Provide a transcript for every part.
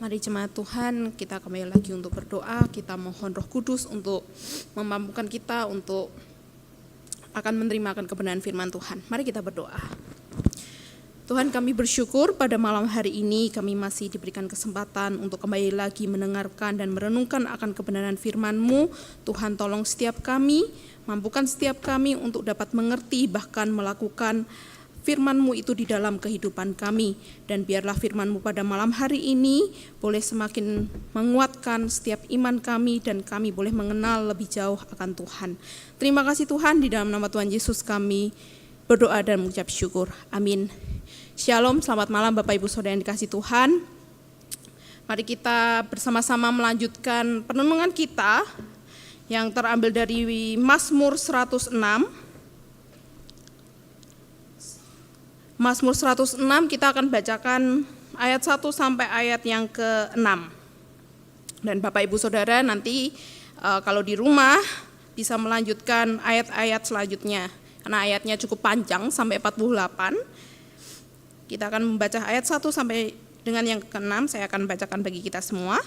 Mari jemaat Tuhan, kita kembali lagi untuk berdoa. Kita mohon Roh Kudus untuk memampukan kita untuk akan menerima kebenaran firman Tuhan. Mari kita berdoa. Tuhan, kami bersyukur pada malam hari ini kami masih diberikan kesempatan untuk kembali lagi mendengarkan dan merenungkan akan kebenaran firman-Mu. Tuhan, tolong setiap kami, mampukan setiap kami untuk dapat mengerti bahkan melakukan firman-Mu itu di dalam kehidupan kami. Dan biarlah firman-Mu pada malam hari ini boleh semakin menguatkan setiap iman kami dan kami boleh mengenal lebih jauh akan Tuhan. Terima kasih Tuhan, di dalam nama Tuhan Yesus kami berdoa dan mengucap syukur. Amin. Shalom, selamat malam Bapak Ibu Saudara yang dikasihi Tuhan. Mari kita bersama-sama melanjutkan perenungan kita yang terambil dari Mazmur 106. Mazmur 106 kita akan bacakan ayat 1 sampai ayat yang ke-6. Dan Bapak Ibu Saudara nanti kalau di rumah bisa melanjutkan ayat-ayat selanjutnya. Karena ayatnya cukup panjang sampai 48. Kita akan membaca ayat 1 sampai dengan yang ke-6, saya akan bacakan bagi kita semua.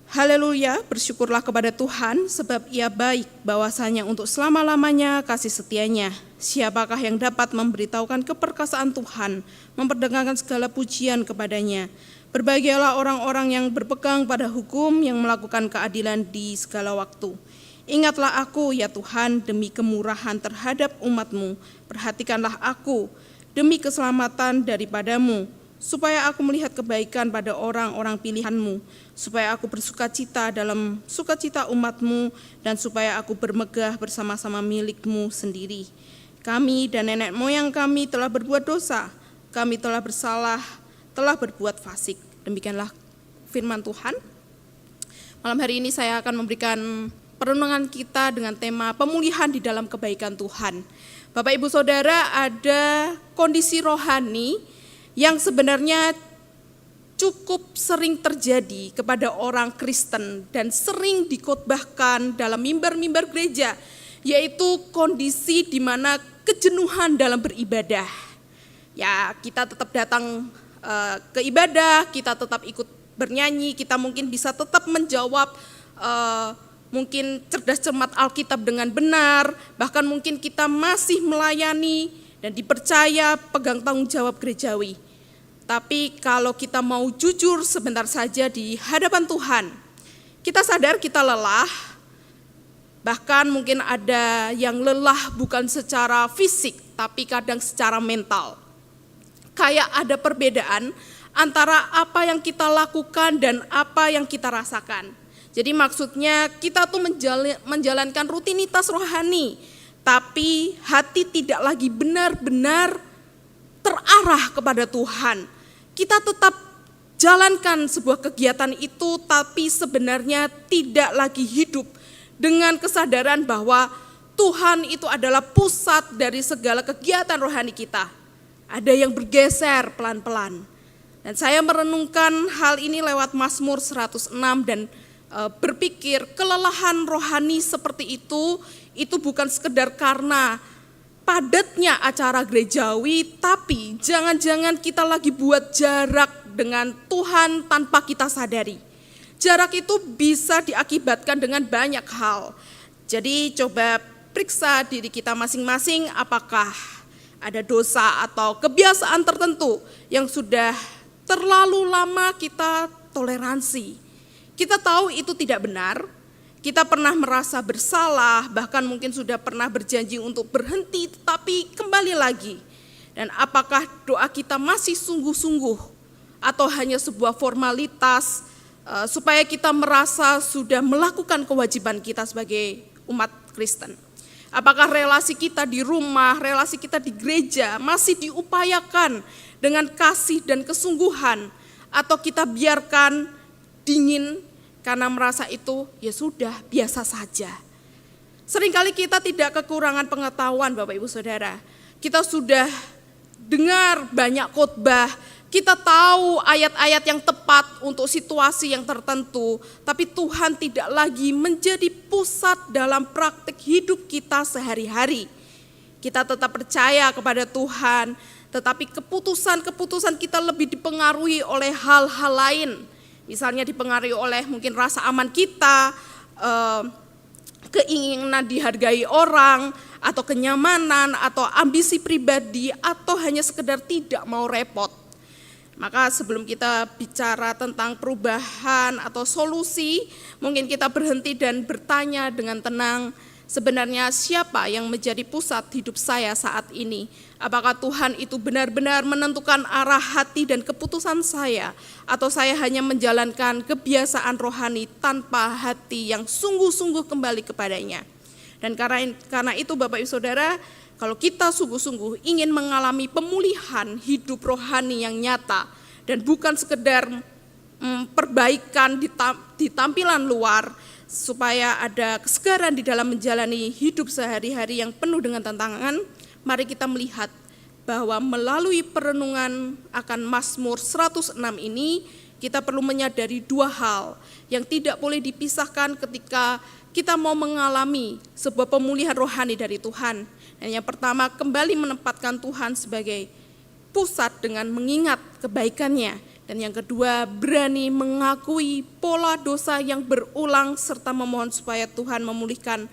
Haleluya, bersyukurlah kepada Tuhan sebab Ia baik, bahwasanya untuk selama-lamanya kasih setianya. Siapakah yang dapat memberitahukan keperkasaan Tuhan, memperdagangkan segala pujian kepadanya. Berbahagialah orang-orang yang berpegang pada hukum, yang melakukan keadilan di segala waktu. Ingatlah aku ya Tuhan demi kemurahan terhadap umat-Mu. Perhatikanlah aku demi keselamatan daripadamu, supaya aku melihat kebaikan pada orang-orang pilihan-Mu, supaya aku bersukacita dalam sukacita umat-Mu, dan supaya aku bermegah bersama-sama milik-Mu sendiri. Kami dan nenek moyang kami telah berbuat dosa, kami telah bersalah, telah berbuat fasik. Demikianlah firman Tuhan. Malam hari ini saya akan memberikan perenungan kita dengan tema pemulihan di dalam kebaikan Tuhan. Bapak Ibu Saudara, ada kondisi rohani yang sebenarnya cukup sering terjadi kepada orang Kristen dan sering dikhotbahkan dalam mimbar-mimbar gereja, yaitu kondisi di mana kejenuhan dalam beribadah. Ya, kita tetap datang ke ibadah, kita tetap ikut bernyanyi, kita mungkin bisa tetap menjawab mungkin cerdas cermat Alkitab dengan benar, bahkan mungkin kita masih melayani dan dipercaya pegang tanggung jawab gerejawi. Tapi kalau kita mau jujur sebentar saja di hadapan Tuhan, kita sadar kita lelah, bahkan mungkin ada yang lelah bukan secara fisik, tapi kadang secara mental. Kayak ada perbedaan antara apa yang kita lakukan dan apa yang kita rasakan. Jadi maksudnya kita tuh menjalankan rutinitas rohani, tapi hati tidak lagi benar-benar terarah kepada Tuhan. Kita tetap jalankan sebuah kegiatan itu, tapi sebenarnya tidak lagi hidup dengan kesadaran bahwa Tuhan itu adalah pusat dari segala kegiatan rohani kita. Ada yang bergeser pelan-pelan. Dan saya merenungkan hal ini lewat Mazmur 106 dan berpikir kelelahan rohani seperti itu bukan sekedar karena padatnya acara gerejawi, tapi jangan-jangan kita lagi buat jarak dengan Tuhan tanpa kita sadari. Jarak itu bisa diakibatkan dengan banyak hal. Jadi coba periksa diri kita masing-masing, apakah ada dosa atau kebiasaan tertentu yang sudah terlalu lama kita toleransi. Kita tahu itu tidak benar, kita pernah merasa bersalah, bahkan mungkin sudah pernah berjanji untuk berhenti, tetapi kembali lagi. Dan apakah doa kita masih sungguh-sungguh atau hanya sebuah formalitas supaya kita merasa sudah melakukan kewajiban kita sebagai umat Kristen? Apakah relasi kita di rumah, relasi kita di gereja masih diupayakan dengan kasih dan kesungguhan, atau kita biarkan dingin karena merasa itu ya sudah biasa saja. Seringkali kita tidak kekurangan pengetahuan Bapak Ibu Saudara. Kita sudah dengar banyak khotbah, kita tahu ayat-ayat yang tepat untuk situasi yang tertentu, tapi Tuhan tidak lagi menjadi pusat dalam praktik hidup kita sehari-hari. Kita tetap percaya kepada Tuhan, tetapi keputusan-keputusan kita lebih dipengaruhi oleh hal-hal lain. Misalnya dipengaruhi oleh mungkin rasa aman kita, keinginan dihargai orang, atau kenyamanan, atau ambisi pribadi, atau hanya sekedar tidak mau repot. Maka sebelum kita bicara tentang perubahan atau solusi, mungkin kita berhenti dan bertanya dengan tenang, sebenarnya siapa yang menjadi pusat hidup saya saat ini? Apakah Tuhan itu benar-benar menentukan arah hati dan keputusan saya, atau saya hanya menjalankan kebiasaan rohani tanpa hati yang sungguh-sungguh kembali kepadanya? Dan karena itu Bapak Ibu Saudara, kalau kita sungguh-sungguh ingin mengalami pemulihan hidup rohani yang nyata dan bukan sekedar perbaikan di tampilan luar, supaya ada kesegaran di dalam menjalani hidup sehari-hari yang penuh dengan tantangan, mari kita melihat bahwa melalui perenungan akan Mazmur 106 ini, kita perlu menyadari dua hal yang tidak boleh dipisahkan ketika kita mau mengalami sebuah pemulihan rohani dari Tuhan. Dan yang pertama, kembali menempatkan Tuhan sebagai pusat dengan mengingat kebaikannya. Dan yang kedua, berani mengakui pola dosa yang berulang serta memohon supaya Tuhan memulihkan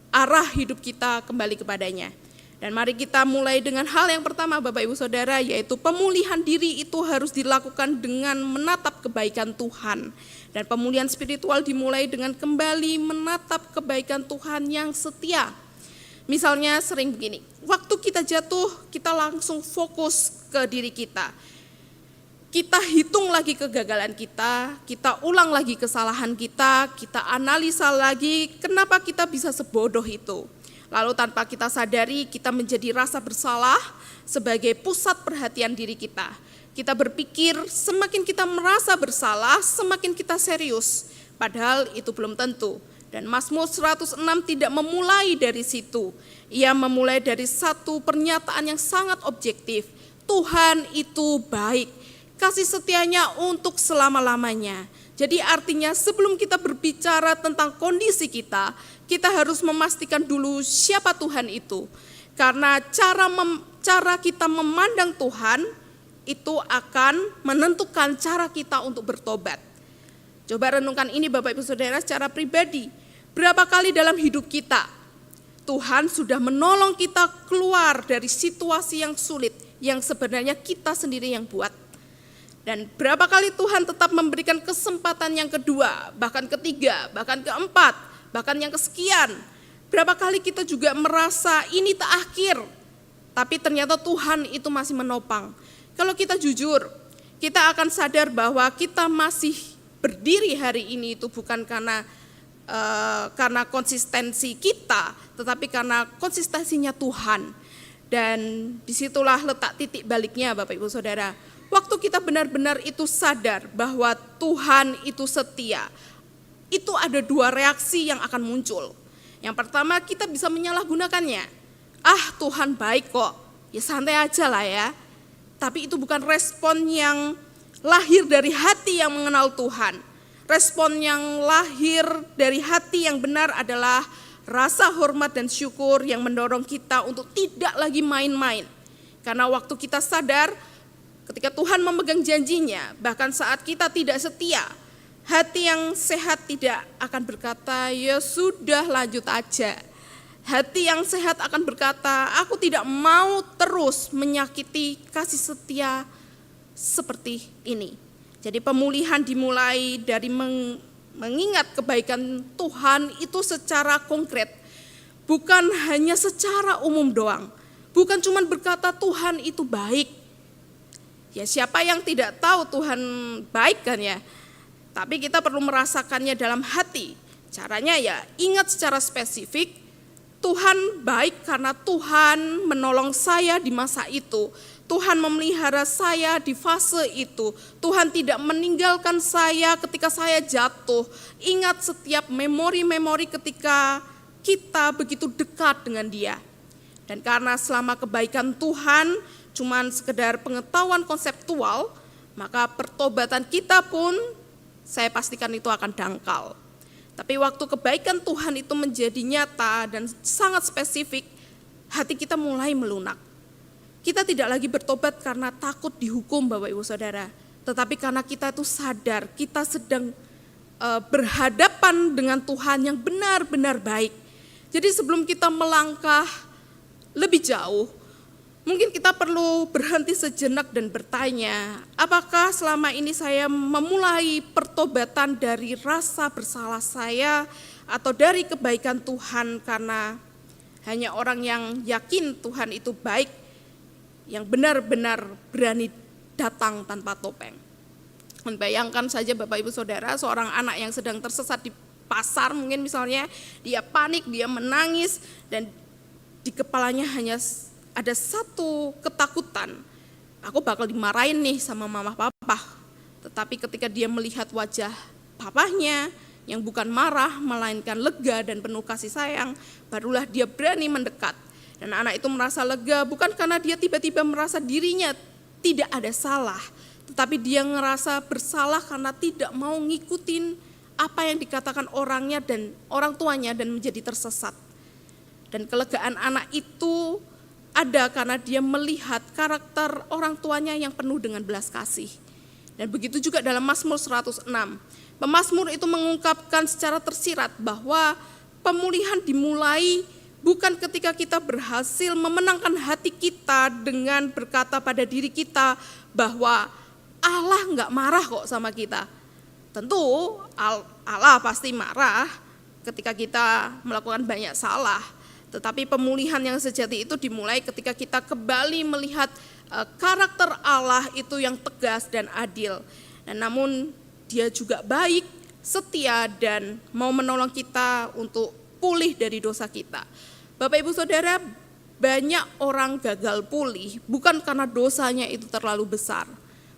arah hidup kita kembali kepadanya. Dan mari kita mulai dengan hal yang pertama Bapak Ibu Saudara, yaitu pemulihan diri itu harus dilakukan dengan menatap kebaikan Tuhan. Dan pemulihan spiritual dimulai dengan kembali menatap kebaikan Tuhan yang setia. Misalnya sering begini, waktu kita jatuh kita langsung fokus ke diri kita. Kita hitung lagi kegagalan kita ulang lagi kesalahan kita analisa lagi kenapa kita bisa sebodoh itu. Lalu tanpa kita sadari kita menjadi rasa bersalah sebagai pusat perhatian diri kita. Kita berpikir semakin kita merasa bersalah semakin kita serius, padahal itu belum tentu. Dan Mazmur 106 tidak memulai dari situ. Ia memulai dari satu pernyataan yang sangat objektif. Tuhan itu baik, kasih setianya untuk selama-lamanya. Jadi artinya sebelum kita berbicara tentang kondisi kita harus memastikan dulu siapa Tuhan itu. Karena cara kita memandang Tuhan itu akan menentukan cara kita untuk bertobat. Coba renungkan ini Bapak Ibu Saudara secara pribadi. Berapa kali dalam hidup kita Tuhan sudah menolong kita keluar dari situasi yang sulit yang sebenarnya kita sendiri yang buat. Dan berapa kali Tuhan tetap memberikan kesempatan yang kedua, bahkan ketiga, bahkan keempat, bahkan yang kesekian. Berapa kali kita juga merasa ini tak akhir, tapi ternyata Tuhan itu masih menopang. Kalau kita jujur, kita akan sadar bahwa kita masih berdiri hari ini itu bukan karena konsistensi kita, tetapi karena konsistensinya Tuhan. Dan disitulah letak titik baliknya Bapak Ibu Saudara. Waktu kita benar-benar itu sadar bahwa Tuhan itu setia, itu ada dua reaksi yang akan muncul. Yang pertama, kita bisa menyalahgunakannya. Tuhan baik kok, ya santai aja lah ya. Tapi itu bukan respon yang lahir dari hati yang mengenal Tuhan. Respon yang lahir dari hati yang benar adalah rasa hormat dan syukur yang mendorong kita untuk tidak lagi main-main. Karena waktu kita sadar, ketika Tuhan memegang janjinya, bahkan saat kita tidak setia, hati yang sehat tidak akan berkata, ya sudah lanjut aja. Hati yang sehat akan berkata, aku tidak mau terus menyakiti kasih setia seperti ini. Jadi pemulihan dimulai dari mengingat kebaikan Tuhan itu secara konkret. Bukan hanya secara umum doang. Bukan cuma berkata Tuhan itu baik. Ya siapa yang tidak tahu Tuhan baik kan ya. Tapi kita perlu merasakannya dalam hati. Caranya ya ingat secara spesifik. Tuhan baik karena Tuhan menolong saya di masa itu. Tuhan memelihara saya di fase itu. Tuhan tidak meninggalkan saya ketika saya jatuh. Ingat setiap memori-memori ketika kita begitu dekat dengan Dia. Dan karena selama kebaikan Tuhan cuman sekedar pengetahuan konseptual, maka pertobatan kita pun saya pastikan itu akan dangkal. Tapi waktu kebaikan Tuhan itu menjadi nyata dan sangat spesifik, hati kita mulai melunak. Kita tidak lagi bertobat karena takut dihukum, Bapak Ibu Saudara, tetapi karena kita itu sadar kita sedang berhadapan dengan Tuhan yang benar-benar baik. Jadi sebelum kita melangkah lebih jauh, mungkin kita perlu berhenti sejenak dan bertanya, apakah selama ini saya memulai pertobatan dari rasa bersalah saya atau dari kebaikan Tuhan, karena hanya orang yang yakin Tuhan itu baik yang benar-benar berani datang tanpa topeng. Bayangkan saja Bapak Ibu Saudara, seorang anak yang sedang tersesat di pasar mungkin misalnya, dia panik, dia menangis, dan di kepalanya hanya ada satu ketakutan, aku bakal dimarahin nih sama mama papa. Tetapi ketika dia melihat wajah papahnya yang bukan marah melainkan lega dan penuh kasih sayang, barulah dia berani mendekat. Dan anak itu merasa lega bukan karena dia tiba-tiba merasa dirinya tidak ada salah, tetapi dia ngerasa bersalah karena tidak mau ngikutin apa yang dikatakan orangnya dan orang tuanya dan menjadi tersesat. Dan kelegaan anak itu ada karena dia melihat karakter orang tuanya yang penuh dengan belas kasih. Dan begitu juga dalam Mazmur 106. Pemazmur itu mengungkapkan secara tersirat bahwa pemulihan dimulai bukan ketika kita berhasil memenangkan hati kita dengan berkata pada diri kita bahwa Allah enggak marah kok sama kita. Tentu Allah pasti marah ketika kita melakukan banyak salah. Tetapi pemulihan yang sejati itu dimulai ketika kita kembali melihat karakter Allah itu yang tegas dan adil. Dan namun dia juga baik, setia, dan mau menolong kita untuk pulih dari dosa kita. Bapak Ibu Saudara, banyak orang gagal pulih bukan karena dosanya itu terlalu besar,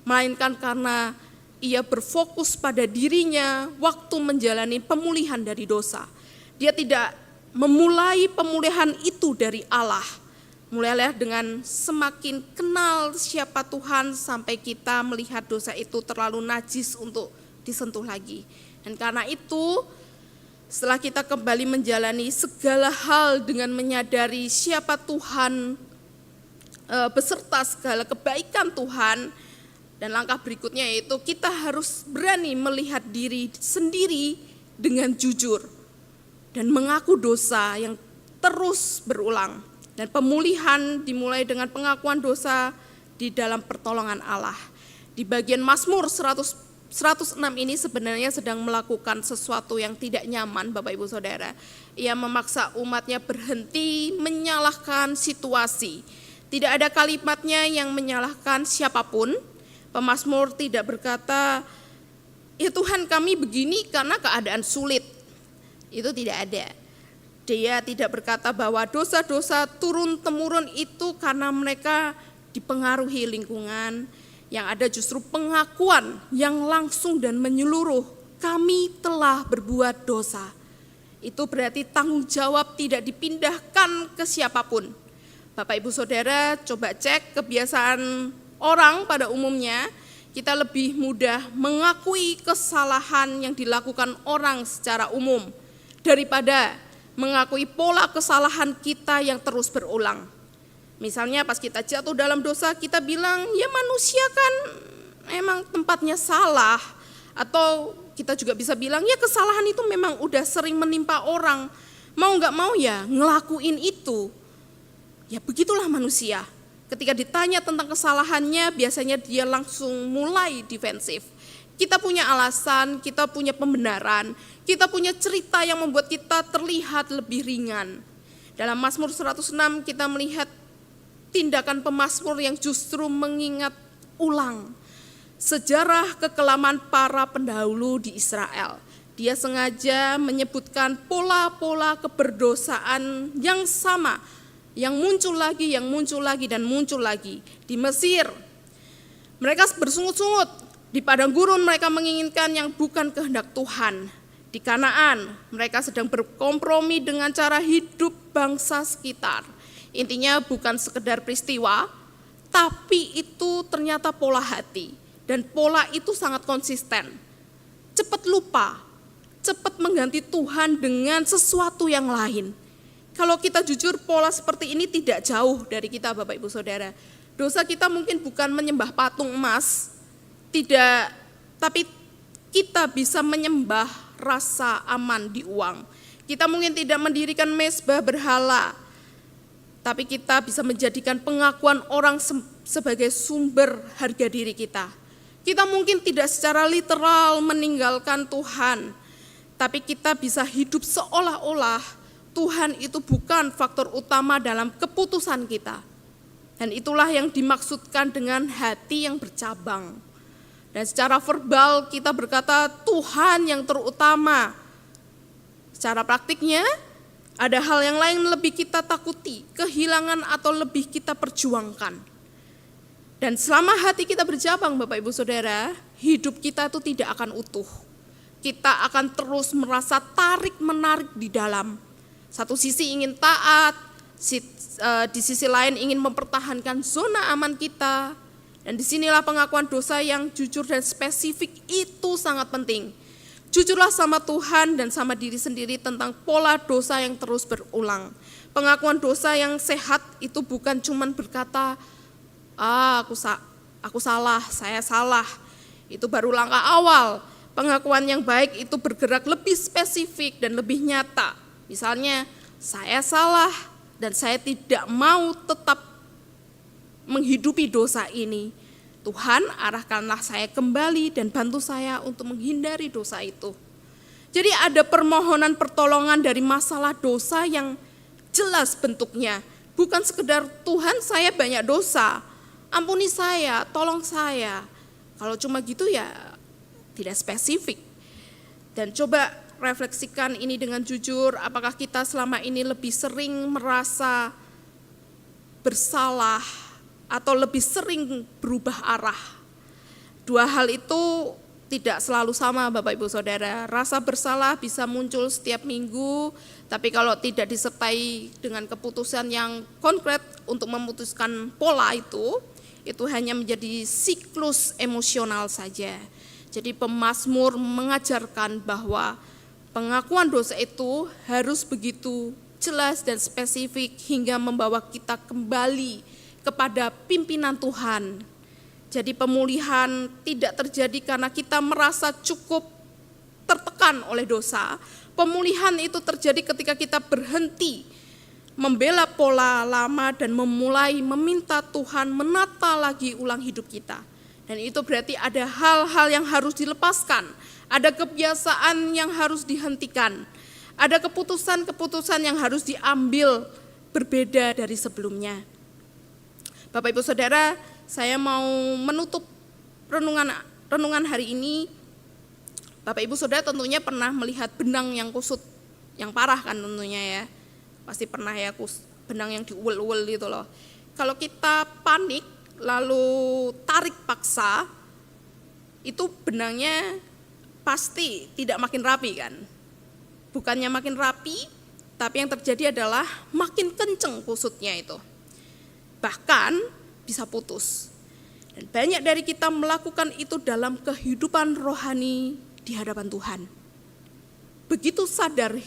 melainkan karena ia berfokus pada dirinya waktu menjalani pemulihan dari dosa. Dia tidak memulai pemulihan itu dari Allah. Mulailah dengan semakin kenal siapa Tuhan sampai kita melihat dosa itu terlalu najis untuk disentuh lagi. Dan karena itu, setelah kita kembali menjalani segala hal dengan menyadari siapa Tuhan beserta segala kebaikan Tuhan, dan langkah berikutnya yaitu kita harus berani melihat diri sendiri dengan jujur dan mengaku dosa yang terus berulang. Dan pemulihan dimulai dengan pengakuan dosa di dalam pertolongan Allah. Di bagian Mazmur 106 ini sebenarnya sedang melakukan sesuatu yang tidak nyaman, Bapak Ibu Saudara. Ia memaksa umatnya berhenti menyalahkan situasi. Tidak ada kalimatnya yang menyalahkan siapapun. Pemazmur tidak berkata, ya Tuhan kami begini karena keadaan sulit. Itu tidak ada. Dia tidak berkata bahwa dosa-dosa turun-temurun itu karena mereka dipengaruhi lingkungan. Yang ada justru pengakuan yang langsung dan menyeluruh, kami telah berbuat dosa. Itu berarti tanggung jawab tidak dipindahkan ke siapapun. Bapak Ibu Saudara, coba cek kebiasaan orang pada umumnya, kita lebih mudah mengakui kesalahan yang dilakukan orang secara umum daripada mengakui pola kesalahan kita yang terus berulang. Misalnya pas kita jatuh dalam dosa, kita bilang, ya manusia kan emang tempatnya salah. Atau kita juga bisa bilang, ya kesalahan itu memang udah sering menimpa orang. Mau gak mau ya ngelakuin itu. Ya begitulah manusia. Ketika ditanya tentang kesalahannya, biasanya dia langsung mulai defensif. Kita punya alasan, kita punya pembenaran, kita punya cerita yang membuat kita terlihat lebih ringan. Dalam Mazmur 106 kita melihat tindakan pemazmur yang justru mengingat ulang sejarah kekelaman para pendahulu di Israel. Dia sengaja menyebutkan pola-pola keberdosaan yang sama, yang muncul lagi, dan muncul lagi. Di Mesir, mereka bersungut-sungut. Di padang gurun mereka menginginkan yang bukan kehendak Tuhan. Di Kanaan, mereka sedang berkompromi dengan cara hidup bangsa sekitar. Intinya bukan sekedar peristiwa, tapi itu ternyata pola hati. Dan pola itu sangat konsisten. Cepat lupa, cepat mengganti Tuhan dengan sesuatu yang lain. Kalau kita jujur, pola seperti ini tidak jauh dari kita, Bapak Ibu Saudara. Dosa kita mungkin bukan menyembah patung emas, tidak, tapi kita bisa menyembah rasa aman di uang. Kita mungkin tidak mendirikan mezbah berhala, tapi kita bisa menjadikan pengakuan orang sebagai sumber harga diri kita. Kita mungkin tidak secara literal meninggalkan Tuhan, tapi kita bisa hidup seolah-olah Tuhan itu bukan faktor utama dalam keputusan kita. Dan itulah yang dimaksudkan dengan hati yang bercabang. Dan secara verbal kita berkata Tuhan yang terutama. Secara praktiknya ada hal yang lain lebih kita takuti, kehilangan atau lebih kita perjuangkan. Dan selama hati kita bercabang, Bapak Ibu Saudara, hidup kita itu tidak akan utuh. Kita akan terus merasa tarik-menarik di dalam. Satu sisi ingin taat, di sisi lain ingin mempertahankan zona aman kita. Dan disinilah pengakuan dosa yang jujur dan spesifik itu sangat penting. Jujurlah sama Tuhan dan sama diri sendiri tentang pola dosa yang terus berulang. Pengakuan dosa yang sehat itu bukan cuma berkata, aku salah, saya salah. Itu baru langkah awal. Pengakuan yang baik itu bergerak lebih spesifik dan lebih nyata. Misalnya, saya salah dan saya tidak mau tetap menghidupi dosa ini. Tuhan, arahkanlah saya kembali dan bantu saya untuk menghindari dosa itu. Jadi ada permohonan pertolongan dari masalah dosa yang jelas bentuknya. Bukan sekedar Tuhan saya banyak dosa, ampuni saya, tolong saya. Kalau cuma gitu ya tidak spesifik. Dan coba refleksikan ini dengan jujur, apakah kita selama ini lebih sering merasa bersalah atau lebih sering berubah arah. Dua hal itu tidak selalu sama, Bapak Ibu Saudara. Rasa bersalah bisa muncul setiap minggu, tapi kalau tidak disertai dengan keputusan yang konkret untuk memutuskan pola itu hanya menjadi siklus emosional saja. Jadi pemazmur mengajarkan bahwa pengakuan dosa itu harus begitu jelas dan spesifik hingga membawa kita kembali kepada pimpinan Tuhan. Jadi pemulihan tidak terjadi karena kita merasa cukup tertekan oleh dosa. Pemulihan itu terjadi ketika kita berhenti membela pola lama dan memulai meminta Tuhan menata lagi ulang hidup kita. Dan itu berarti ada hal-hal yang harus dilepaskan, ada kebiasaan yang harus dihentikan, ada keputusan-keputusan yang harus diambil berbeda dari sebelumnya. Bapak Ibu Saudara, saya mau menutup renungan hari ini. Bapak Ibu Saudara tentunya pernah melihat benang yang kusut, yang parah kan tentunya ya. Pasti pernah ya, benang yang diuel-uel gitu loh. Kalau kita panik lalu tarik paksa, itu benangnya pasti tidak makin rapi kan. Bukannya makin rapi, tapi yang terjadi adalah makin kenceng kusutnya itu. Bahkan bisa putus. Dan banyak dari kita melakukan itu dalam kehidupan rohani di hadapan Tuhan. Begitu sadar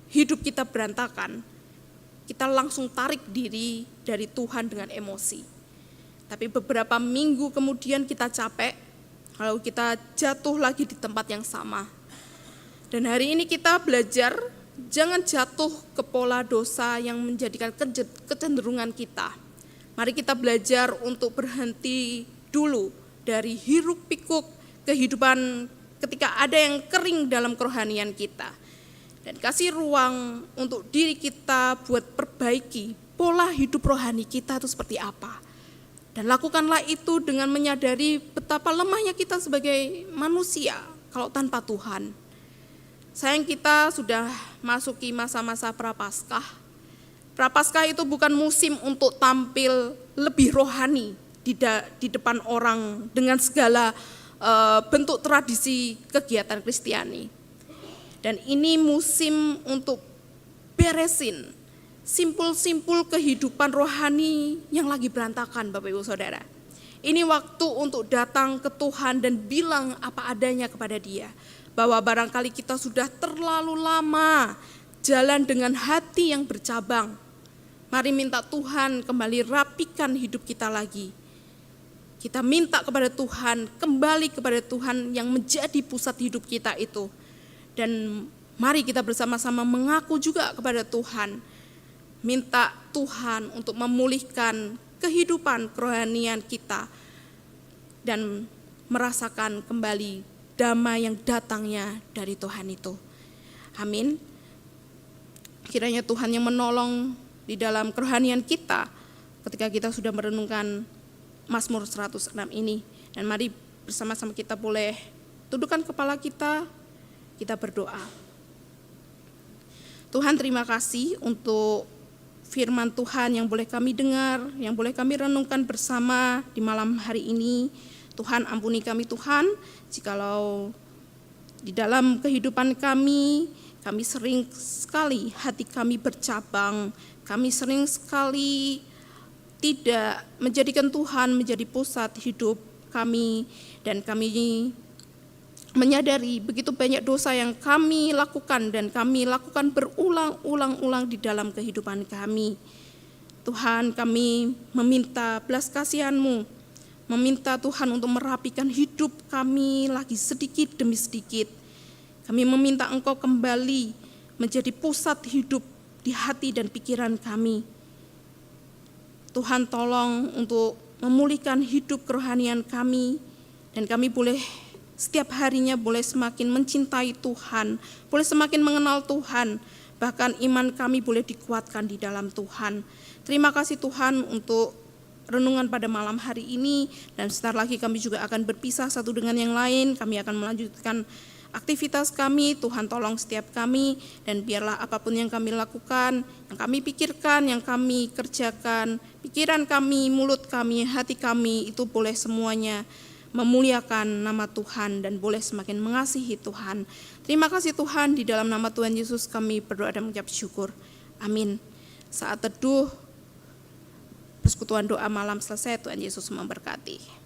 hidup kita berantakan, kita langsung tarik diri dari Tuhan dengan emosi. Tapi beberapa minggu kemudian kita capek, lalu kita jatuh lagi di tempat yang sama. Dan hari ini kita belajar jangan jatuh ke pola dosa yang menjadikan kecenderungan kita. Mari kita belajar untuk berhenti dulu dari hiruk pikuk kehidupan ketika ada yang kering dalam kerohanian kita. Dan kasih ruang untuk diri kita buat perbaiki pola hidup rohani kita itu seperti apa. Dan lakukanlah itu dengan menyadari betapa lemahnya kita sebagai manusia kalau tanpa Tuhan. Sayang kita sudah masuki masa-masa prapaskah. Prapaskah itu bukan musim untuk tampil lebih rohani di depan orang dengan segala bentuk tradisi kegiatan Kristiani. Dan ini musim untuk beresin simpul-simpul kehidupan rohani yang lagi berantakan, Bapak Ibu Saudara. Ini waktu untuk datang ke Tuhan dan bilang apa adanya kepada Dia. Bahwa barangkali kita sudah terlalu lama jalan dengan hati yang bercabang. Mari minta Tuhan kembali rapikan hidup kita lagi. Kita minta kepada Tuhan, kembali kepada Tuhan yang menjadi pusat hidup kita itu. Dan mari kita bersama-sama mengaku juga kepada Tuhan. Minta Tuhan untuk memulihkan kehidupan kerohanian kita. Dan merasakan kembali damai yang datangnya dari Tuhan itu. Amin. Kiranya Tuhan yang menolong di dalam kerohanian kita ketika kita sudah merenungkan Mazmur 106 ini. Dan mari bersama-sama kita boleh tundukkan kepala kita berdoa. Tuhan, terima kasih untuk firman Tuhan yang boleh kami dengar, yang boleh kami renungkan bersama di malam hari ini. Tuhan, ampuni kami Tuhan, jikalau di dalam kehidupan kami sering sekali hati kami bercabang, kami sering sekali tidak menjadikan Tuhan menjadi pusat hidup kami, dan kami menyadari begitu banyak dosa yang kami lakukan dan kami lakukan berulang-ulang di dalam kehidupan kami. Tuhan, kami meminta belas kasihan-Mu, meminta Tuhan untuk merapikan hidup kami lagi sedikit demi sedikit. Kami meminta Engkau kembali menjadi pusat hidup di hati dan pikiran kami. Tuhan, tolong untuk memulihkan hidup kerohanian kami, dan kami boleh setiap harinya boleh semakin mencintai Tuhan, boleh semakin mengenal Tuhan, bahkan iman kami boleh dikuatkan di dalam Tuhan. Terima kasih Tuhan untuk renungan pada malam hari ini, dan sebentar lagi kami juga akan berpisah satu dengan yang lain. Kami akan melanjutkan aktivitas kami. Tuhan, tolong setiap kami, dan biarlah apapun yang kami lakukan, yang kami pikirkan, yang kami kerjakan, pikiran kami, mulut kami, hati kami, itu boleh semuanya memuliakan nama Tuhan dan boleh semakin mengasihi Tuhan. Terima kasih Tuhan, di dalam nama Tuhan Yesus kami berdoa dan mengucap syukur. Amin. Saat teduh persekutuan doa malam selesai, Tuhan Yesus memberkati.